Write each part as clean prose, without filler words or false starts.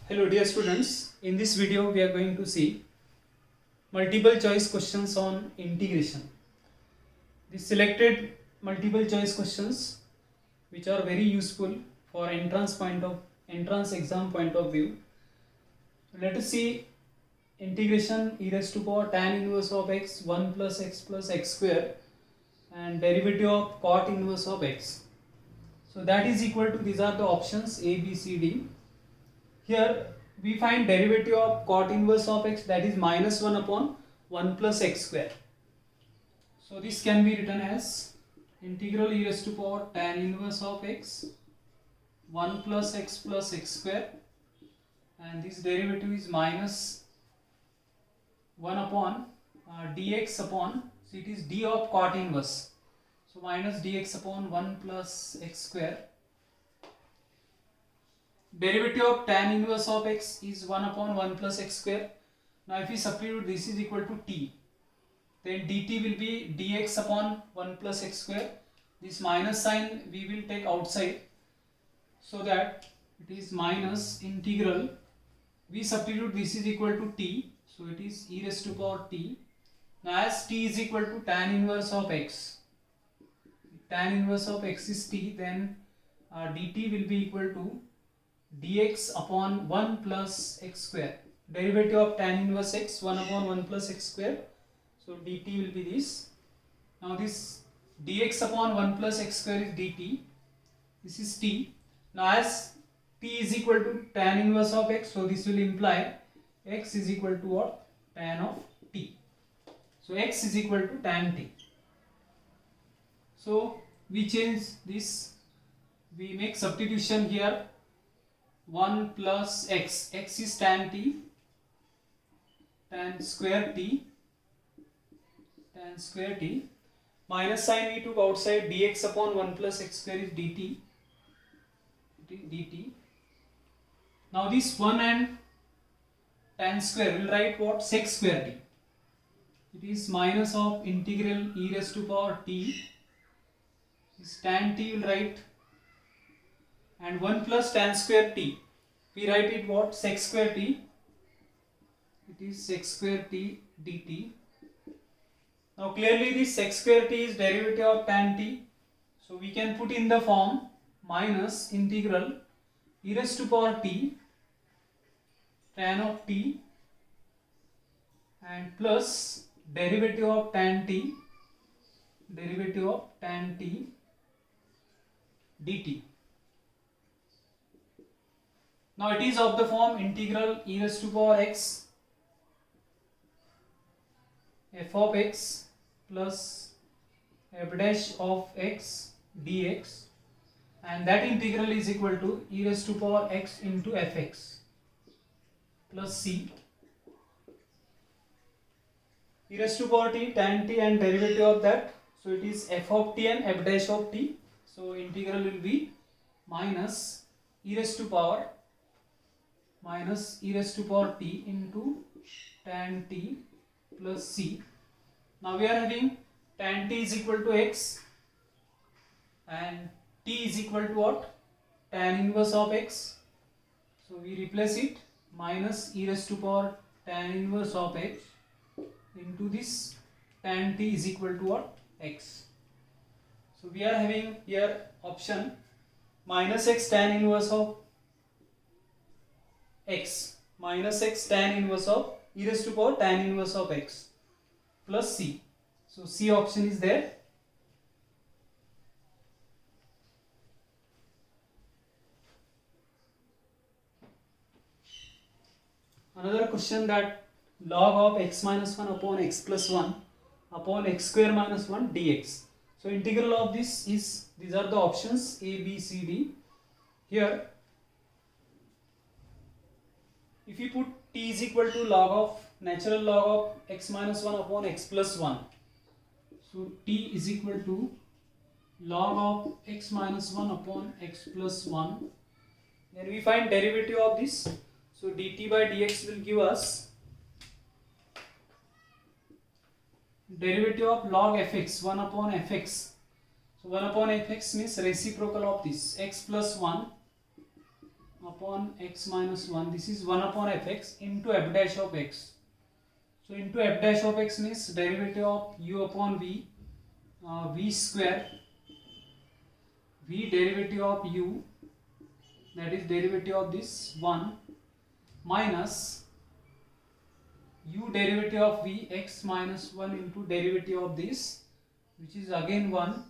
Hello dear students, in this video we are going to see multiple choice questions on integration. The selected multiple choice questions which are very useful for entrance exam point of view. Let us see integration e raised to power tan inverse of x 1 plus x square and derivative of cot inverse of x. So that is equal to, these are the options A, B, C, D. Here we find derivative of cot inverse of x, that is minus 1 upon 1 plus x square. So this can be written as integral e raised to power tan inverse of x 1 plus x square, and this derivative is minus 1 upon dx upon, so it is d of cot inverse, so minus dx upon 1 plus x square. Derivative of tan inverse of x is 1 upon 1 plus x square. Now if we substitute this is equal to t, then dt will be dx upon 1 plus x square. This minus sign we will take outside, so that it is minus integral, we substitute this is equal to t, so it is e raised to power t. Now as t is equal to tan inverse of x, tan inverse of x is t, then dt will be equal to dx upon 1 plus x square. Derivative of tan inverse x 1 upon 1 plus x square, so dt will be this. Now this dx upon 1 plus x square is dt, this is t. Now as t is equal to tan inverse of x, so this will imply x is equal to what? Tan of t. So x is equal to tan t. So we change this, we make substitution here. 1 plus x, x is tan t, tan square t, minus sign we took outside, dx upon 1 plus x square is dt. Now this 1 and tan square will write what? Sec square t. It is minus of integral e raised to power t. This tan t will write, and 1 plus tan square t, we write it what? Sec square t. It is sec square t dt. Now clearly this sec square t is derivative of tan t, so we can put in the form minus integral e raised to power t tan of t and plus derivative of tan t dt. Now it is of the form integral e raised to power x f of x plus f dash of x dx, and that integral is equal to e raised to power x into fx plus c. E raised to power t, tan t and derivative of that, so it is f of t and f dash of t, so integral will be minus e raised to power t into tan t plus c. Now we are having tan t is equal to x and t is equal to what? Tan inverse of x, so we replace it, minus e raised to power tan inverse of x into this tan t is equal to what? X. So we are having here option minus x tan inverse of x, minus x tan inverse of e raised to power tan inverse of x plus c. So c option is there. Another question, that log of x minus 1 upon x plus 1 upon x square minus 1 dx. So integral of this is, these are the options A, B, C, D. Here if you put t is equal to natural log of x minus 1 upon x plus 1, so t is equal to log of x minus 1 upon x plus 1, then we find derivative of this, so dt by dx will give us derivative of log fx 1 upon fx, so 1 upon fx means reciprocal of this x plus 1 upon x minus 1, this is 1 upon fx into f dash of x. So into f dash of x means derivative of u upon v, v square, v derivative of u, that is derivative of this 1, minus u derivative of v x minus 1 into derivative of this, which is again 1.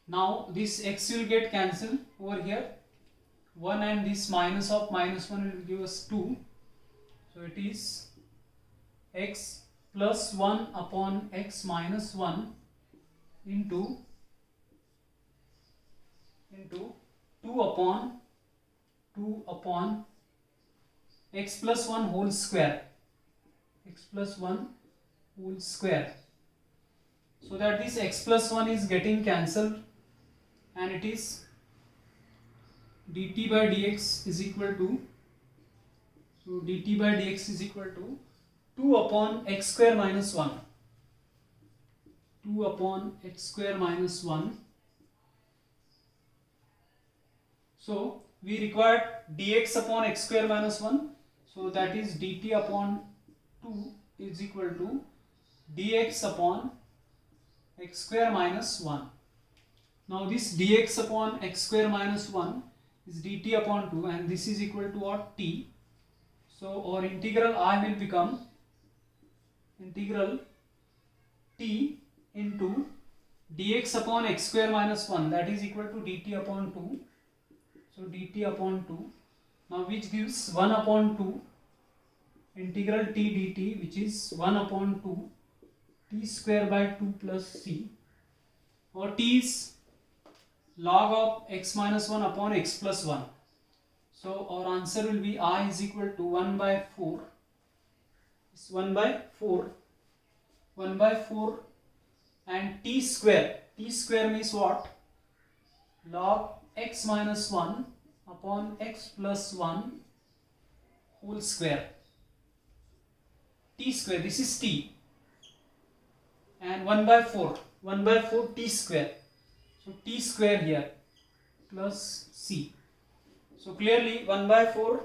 Now this x will get cancelled over here, 1 and this minus of minus 1 will give us 2. So it is x plus 1 upon x minus 1 into 2 upon x plus 1 whole square, x plus 1 whole square. So that this x plus 1 is getting cancelled, and it is dt by dx is equal to, so dt by dx is equal to 2 upon x square minus 1, 2 upon x square minus 1. So we require dx upon x square minus 1, so that is dt upon 2 is equal to dx upon x square minus 1. Now this dx upon x square minus 1 is dt upon 2, and this is equal to what? T. So our integral I will become integral t into dx upon x square minus 1, that is equal to dt upon 2. So dt upon 2, now which gives 1 upon 2 integral t dt, which is 1 upon 2 t square by 2 plus c, or t is log of x minus 1 upon x plus 1. So our answer will be I is equal to 1 by 4. It's 1 by 4. 1 by 4 and t square. T square means what? Log x minus 1 upon x plus 1 whole square. T square, this is t. And 1 by 4. 1 by 4 t square. So t square here plus c. So clearly 1 by 4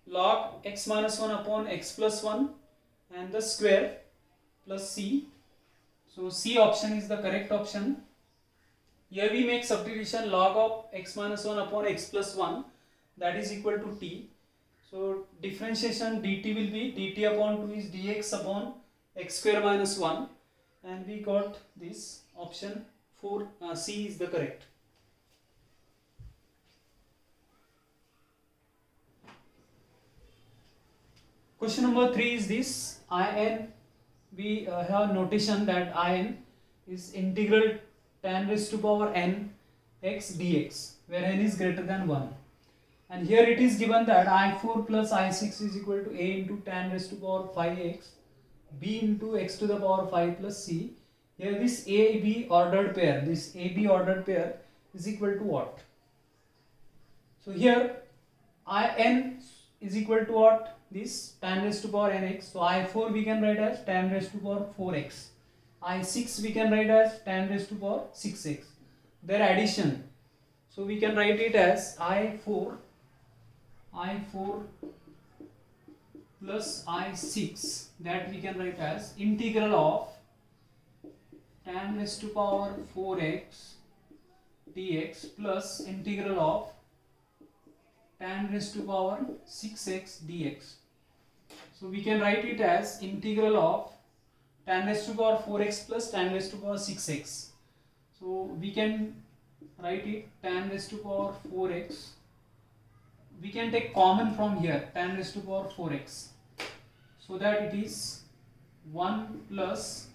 log x minus 1 upon x plus 1 and the square plus c. So c option is the correct option. Here we make substitution, log of x minus 1 upon x plus 1, that is equal to t. So differentiation dt will be dt upon 2 is dx upon x square minus 1, and we got this option 4, C is the correct. Question number 3 is this. In, we have notation that in is integral tan raised to power n x dx, where n is greater than 1. And here it is given that I4 plus I6 is equal to a into tan raised to power 5x, b into x to the power 5 plus c. Here this AB ordered pair, this AB ordered pair is equal to what? So here In is equal to what? This tan raised to power nx. So I4 we can write as tan raised to power 4x. I6 we can write as tan raised to power 6x. Their addition. So we can write it as I4 plus I6, that we can write as integral of tan raised to power 4x dx plus integral of tan raised to power 6x dx. So we can write it as integral of tan raised to power 4x plus tan raised to power 6x. So we can write it tan raised to power 4x. We can take common from here, tan raised to power 4x. So that it is 1 plus,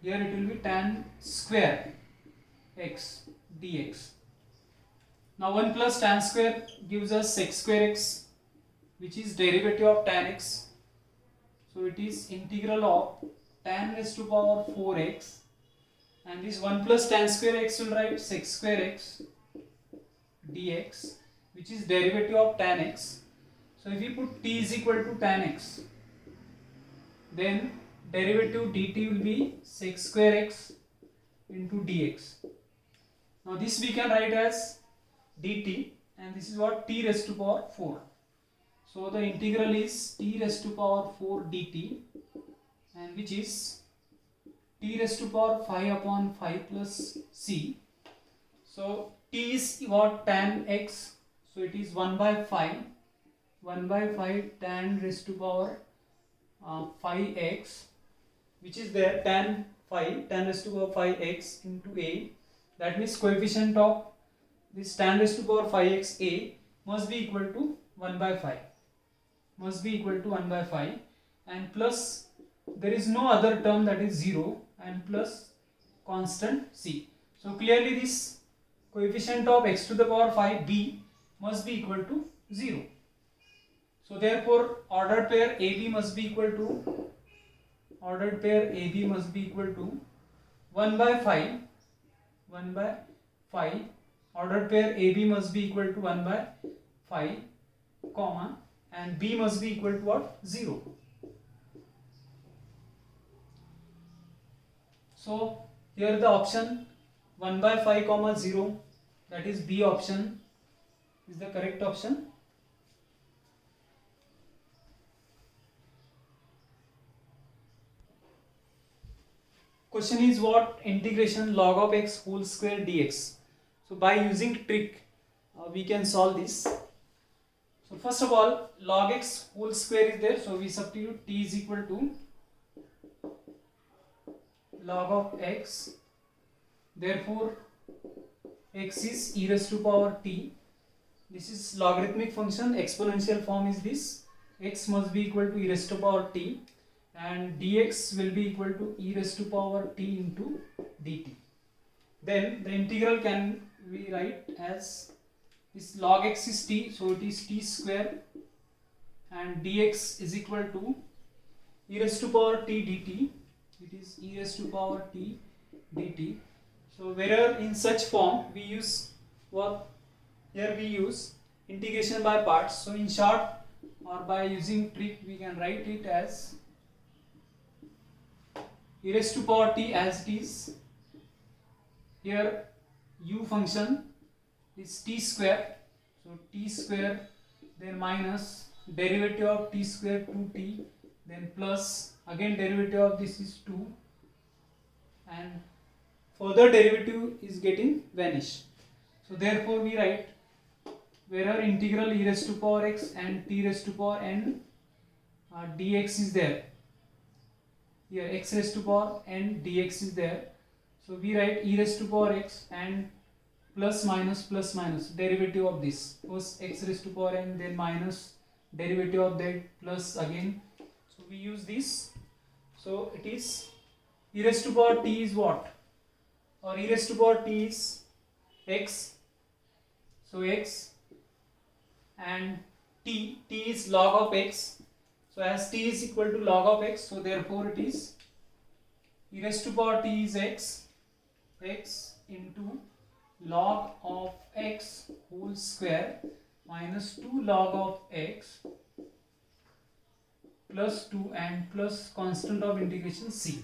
here it will be tan square x dx. Now 1 plus tan square gives us sec square x, which is derivative of tan x. So it is integral of tan raised to power 4x, and this 1 plus tan square x will write sec square x dx, which is derivative of tan x. So if we put t is equal to tan x, then derivative dt will be sec square x into dx. Now this we can write as dt, and this is what t raised to power 4. So the integral is t raised to power 4 dt, and which is t raised to power 5 upon 5 plus c. So t is what, tan x, so it is 1 by 5 tan raised to power 5x, which is there, tan raised to power 5x into a. That means coefficient of this tan raised to power 5x a must be equal to 1 by 5, and plus there is no other term, that is 0, and plus constant c. So clearly this coefficient of x to the power 5 b must be equal to 0. So therefore ordered pair AB must be equal to 1 by 5. Ordered pair AB must be equal to 1 by 5, comma, and B must be equal to what? 0. So here the option 1 by 5 comma 0, that is B option, is the correct option. Question is what? Integration log of x whole square dx. So by using trick we can solve this. So first of all, log x whole square is there, so we substitute t is equal to log of x. Therefore x is e raised to power t. This is logarithmic function, exponential form is this. X must be equal to e raised to power t, and dx will be equal to e raised to power t into dt. Then the integral can we write as this log x is t, so it is t square, and dx is equal to e raised to power t dt. It is e raised to power t dt. So wherever in such form we use what? Here we use integration by parts. So in short, or by using trick, we can write it as e raised to power t as it is. Here u function is t square, so t square, then minus derivative of t square 2t, then plus again derivative of this is 2, and further derivative is getting vanished. So therefore we write wherever integral e raised to power x and t raised to power n dx is there, here x raised to power n dx is there, so we write e raised to power x and plus minus derivative of this, first x raised to power n, then minus derivative of that, plus again, so we use this. So it is e raised to power t is what, or e raised to power t is x, so x, and t is log of x, so as t is equal to log of x, so therefore it is e raised to power t is x into log of x whole square minus 2 log of x plus 2 and plus constant of integration c.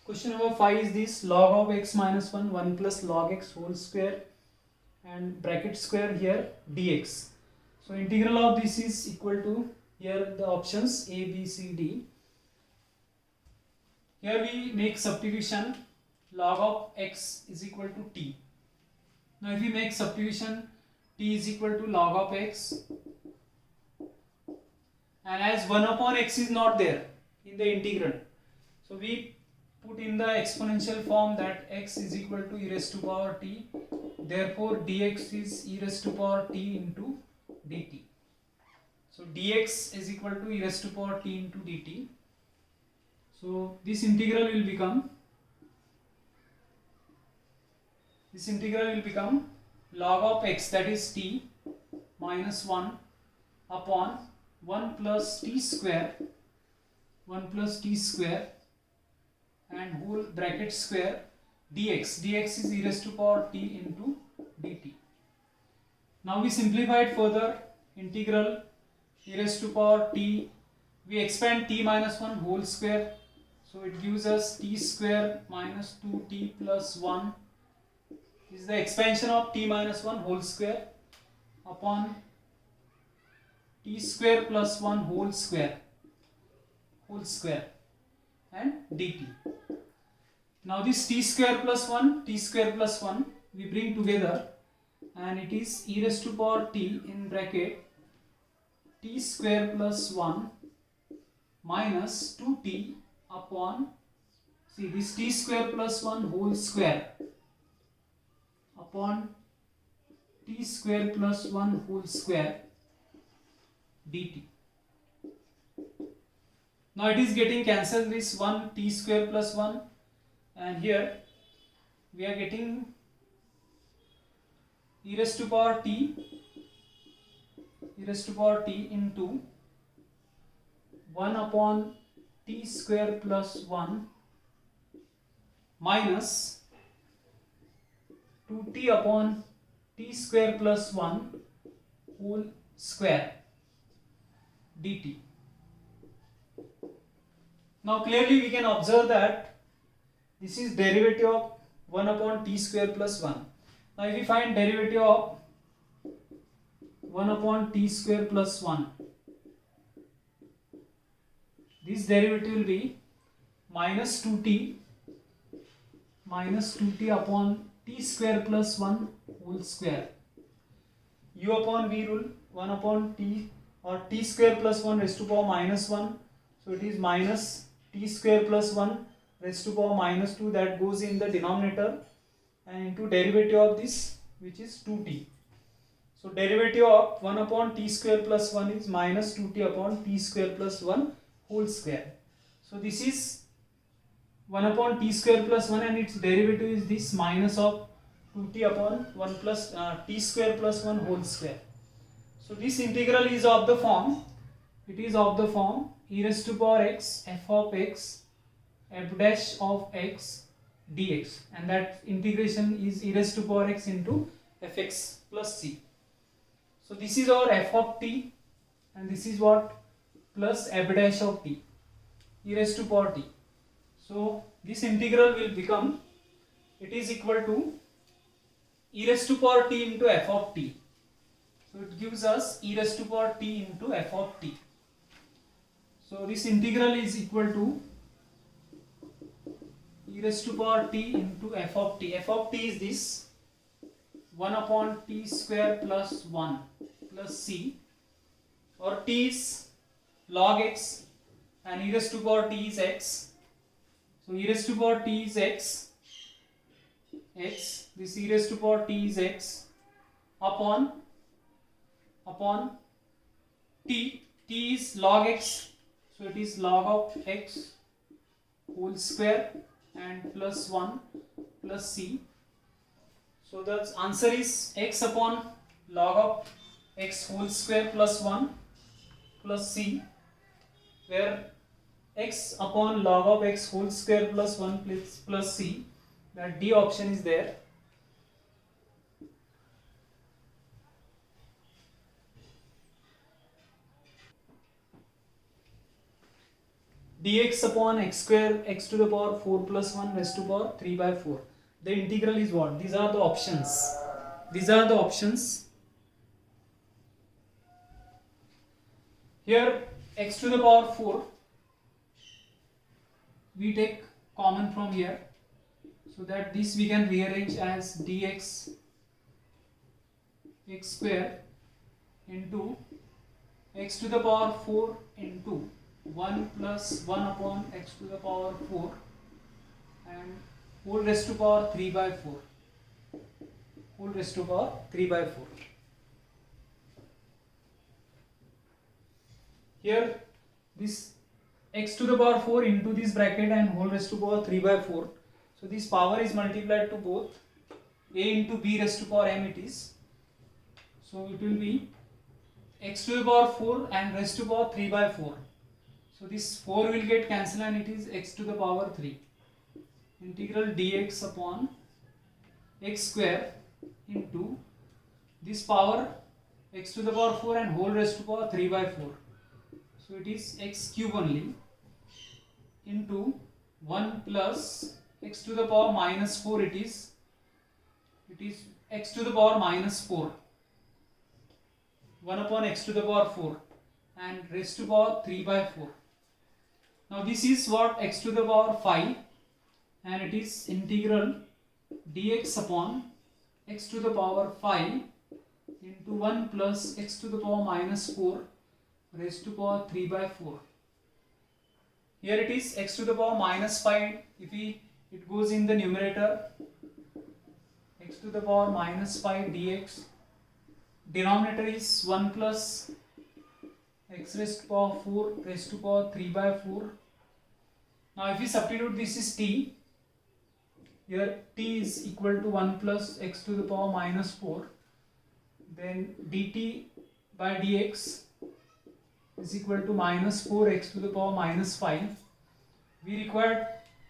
Question number 5 is this: log of x minus 1 plus log x whole square and bracket square here dx. So integral of this is equal to, here the options a, b, c, d. Here we make substitution, log of x is equal to t. Now if we make substitution, t is equal to log of x, and as 1 upon x is not there in the integrand, so we put in the exponential form that x is equal to e raised to power t, therefore dx is e raised to power t into dt. So dx is equal to e raised to power t into dt. So this integral will become log of x, that is t, minus 1 upon 1 plus t square and whole bracket square dx is e raised to power t into dt. Now we simplify it further, integral e raised to power t we expand t minus 1 whole square, so it gives us t square minus 2t plus 1. This is the expansion of t minus 1 whole square upon t square plus 1 whole square and dt. Now this t square plus 1 we bring together, and it is e raised to power t in bracket t square plus 1 minus 2t upon, see, this t square plus 1 whole square upon t square plus 1 whole square dt. Now it is getting cancelled, this 1 t square plus 1, and here we are getting e raised to power t into 1 upon t square plus 1 minus 2t upon t square plus 1 whole square dt. Now clearly we can observe that this is derivative of 1 upon t square plus 1. Now if we find derivative of 1 upon t square plus 1, this derivative will be minus 2t upon t square plus 1 whole square. U upon v rule, 1 upon t or t square plus 1 raised to power minus 1. So it is minus t square plus 1 raised to power minus 2, that goes in the denominator, and into derivative of this, which is 2t. So derivative of 1 upon t square plus 1 is minus 2t upon t square plus 1 whole square. So this is 1 upon t square plus 1, and its derivative is this minus of 2t upon 1 plus t square plus 1 whole square. So this integral is of the form, e raised to power x f of x f dash of x dx, and that integration is e raised to power x into fx plus c. So this is our f of t, and this is what, plus f dash of t e raised to power t. So this integral will become, it is equal to e raised to power t into f of t. So it gives us e raised to power t into f of t. So this integral is equal to e raised to power t into f of t. F of t is this 1 upon t square plus 1 plus c, or t is log x and e raised to power t is x. So e raised to power t is x, this e raised to power t is x upon t is log x, so it is log of x whole square and plus 1 plus c. So the answer is x upon log of x whole square plus 1 plus c, where x upon log of x whole square plus 1 plus c, that D option is there. Dx upon x square x to the power 4 plus 1 raised to power 3 by 4. The integral is what? These are the options. Here x to the power 4 we take common from here, so that this we can rearrange as dx x square into x to the power 4 into 1 plus 1 upon x to the power 4 and whole raised to power 3 by 4. Here this x to the power 4 into this bracket and whole raised to power 3 by 4. So this power is multiplied to both a into b raised to power m it is. So it will be x to the power 4 and raised to power 3 by 4. So this 4 will get cancelled and it is x to the power 3. Integral dx upon x square into this power x to the power 4 and whole raised to power 3 by 4. So it is x cube only into 1 plus x to the power minus 4, it is x to the power minus 4, 1 upon x to the power 4 and raised to power 3 by 4. Now this is what x to the power 5, and it is integral dx upon x to the power 5 into 1 plus x to the power minus 4 raised to power 3 by 4. Here it is x to the power minus 5, if it goes in the numerator, x to the power minus 5 dx, denominator is 1 plus x raised to power 4 raised to power 3 by 4. Now if we substitute, this is t, here t is equal to 1 plus x to the power minus 4, then dt by dx is equal to minus 4x to the power minus 5. We required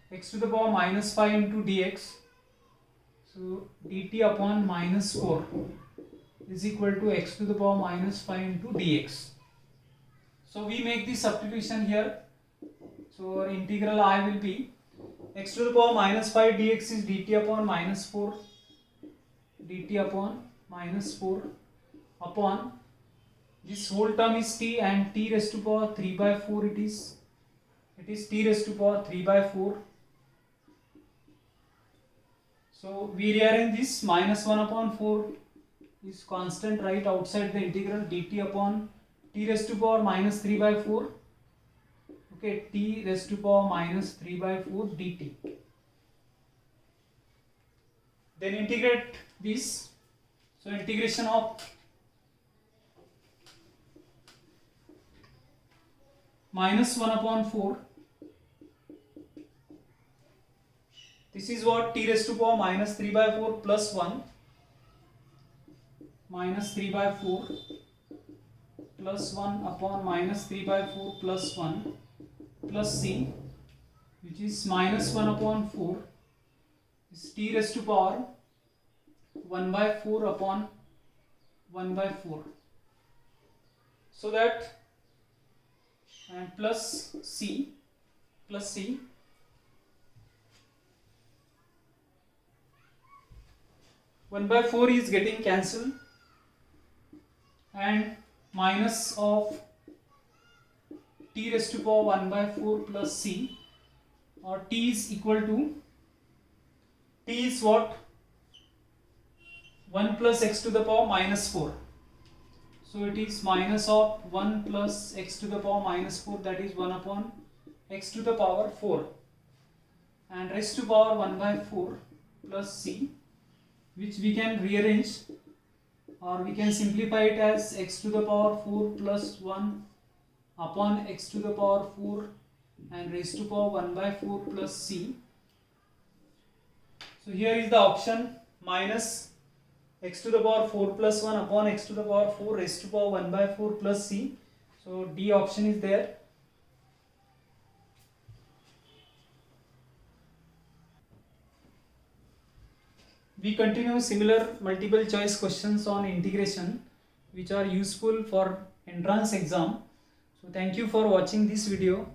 x to the power minus 5 into dx. So dt upon minus 4 is equal to x to the power minus 5 into dx. So we make the substitution here. So our integral I will be x to the power minus 5 dx is dt upon minus 4, dt upon minus 4 upon this whole term is t, and t raised to power 3 by 4 it is t raised to power 3 by 4. So we rearrange this, minus 1 upon 4 is constant right outside the integral, dt upon t raised to power minus 3 by 4, okay, t raised to power minus 3 by 4 dt. Then integrate this, so integration of minus 1 upon 4, this is what t raised to power minus 3 by 4 plus 1, minus 3 by 4 plus 1 upon minus 3 by 4 plus 1 plus c, which is minus 1 upon 4 is t raised to power 1 by 4 upon 1 by 4. So that, and plus c 1 by 4 is getting cancelled, and minus of t raised to power 1 by 4 plus c, or t is equal to, t is what, 1 plus x to the power minus 4. So it is minus of 1 plus x to the power minus 4, that is 1 upon x to the power 4, and raised to power 1 by 4 plus c, which we can rearrange, or we can simplify it as x to the power 4 plus 1 upon x to the power 4 and raised to power 1 by 4 plus c. So here is the option, minus x to the power 4 plus 1 upon x to the power 4 raised to power 1 by 4 plus c. So D option is there. We continue similar multiple choice questions on integration which are useful for entrance exam. So thank you for watching this video.